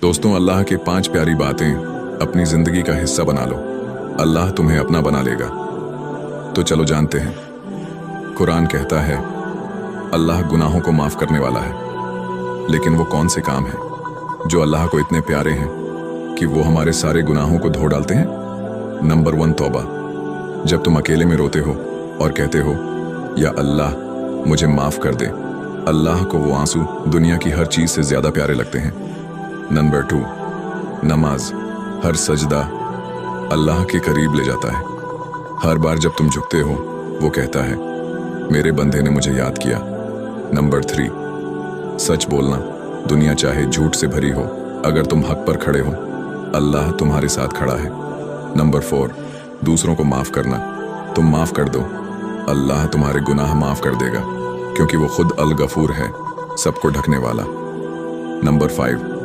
दोस्तों, अल्लाह की 5 प्यारी बातें अपनी जिंदगी का हिस्सा बना लो, अल्लाह तुम्हें अपना बना लेगा। तो चलो जानते हैं। कुरान कहता है अल्लाह गुनाहों को माफ करने वाला है, लेकिन वो कौन से काम हैं जो अल्लाह को इतने प्यारे हैं कि वो हमारे सारे गुनाहों को धो डालते हैं? नंबर 1, तौबा। जब तुम अकेले में रोते हो और कहते हो या अल्लाह मुझे माफ कर दे, अल्लाह को वो आंसू दुनिया की हर चीज से ज्यादा प्यारे लगते हैं। नंबर 2, नमाज। हर सजदा अल्लाह के करीब ले जाता है। हर बार जब तुम झुकते हो वो कहता है मेरे बंदे ने मुझे याद किया। नंबर 3, सच बोलना। दुनिया चाहे झूठ से भरी हो, अगर तुम हक पर खड़े हो अल्लाह तुम्हारे साथ खड़ा है। नंबर 4, दूसरों को माफ करना। तुम माफ कर दो, अल्लाह तुम्हारे गुनाह माफ कर देगा, क्योंकि वो खुद अल गफूर है, सबको ढकने वाला। नंबर 5,